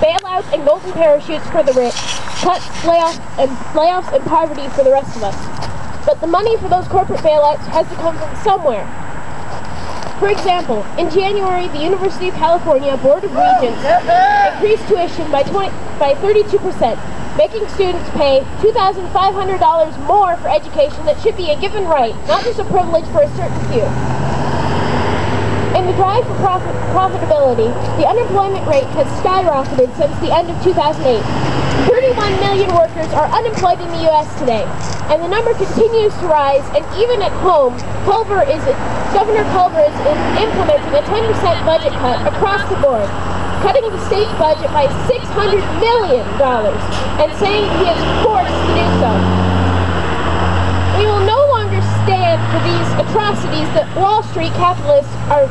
bailouts and golden parachutes for the rich, cuts, layoffs and poverty for the rest of us. But the money for those corporate bailouts has to come from somewhere. For example, in January, the University of California Board of Regents increased tuition by 32%, making students pay $2,500 more for education that should be a given right, not just a privilege for a certain few. In the drive for profitability, the unemployment rate has skyrocketed since the end of 2008. 31 million workers are unemployed in the U.S. today, and the number continues to rise, and even at home, Governor Culver is implementing a 10% budget cut across the board, cutting the state budget by $600 million, and saying he is forced to do so. We will no longer stand for these atrocities that Wall Street capitalists are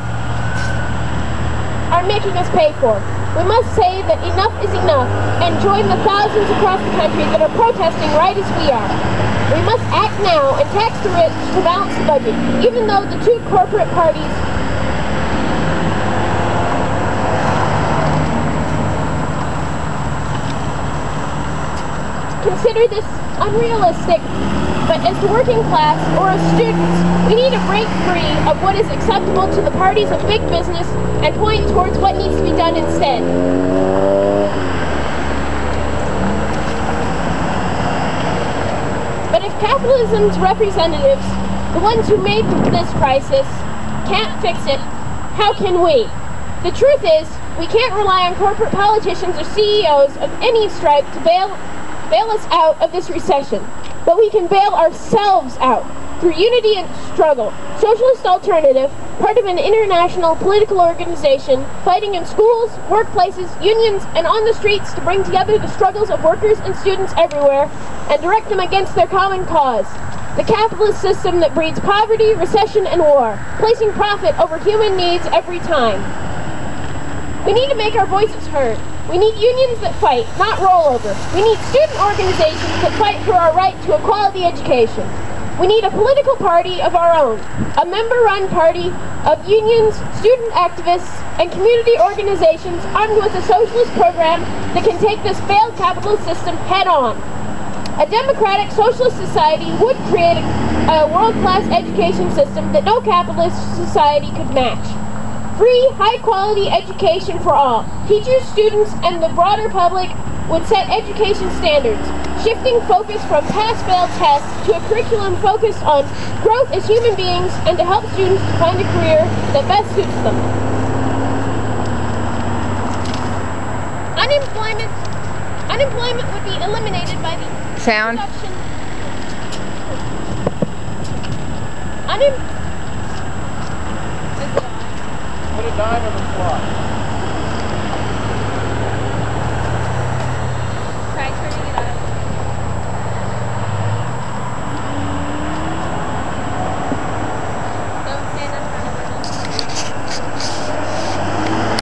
making us pay for. We must say that enough is enough and join the thousands across the country that are protesting right as we are. We must act now and tax the rich to balance the budget, even though the two corporate parties consider this unrealistic. But as the working class, or as students, we need to break free of what is acceptable to the parties of big business and point towards what needs to be done instead. But if capitalism's representatives, the ones who made this crisis, can't fix it, how can we? The truth is, we can't rely on corporate politicians or CEOs of any stripe to bail us out of this recession. But we can bail ourselves out through unity and struggle. Socialist Alternative, part of an international political organization, fighting in schools, workplaces, unions, and on the streets to bring together the struggles of workers and students everywhere and direct them against their common cause. The capitalist system that breeds poverty, recession, and war, placing profit over human needs every time. We need to make our voices heard. We need unions that fight, not rollover. We need student organizations that fight for our right to a quality education. We need a political party of our own, a member-run party of unions, student activists, and community organizations armed with a socialist program that can take this failed capitalist system head-on. A democratic socialist society would create a world-class education system that no capitalist society could match. Free, high-quality education for all. Teachers, students, and the broader public would set education standards, shifting focus from pass-fail tests to a curriculum focused on growth as human beings and to help students to find a career that best suits them. Unemployment would be eliminated by the introduction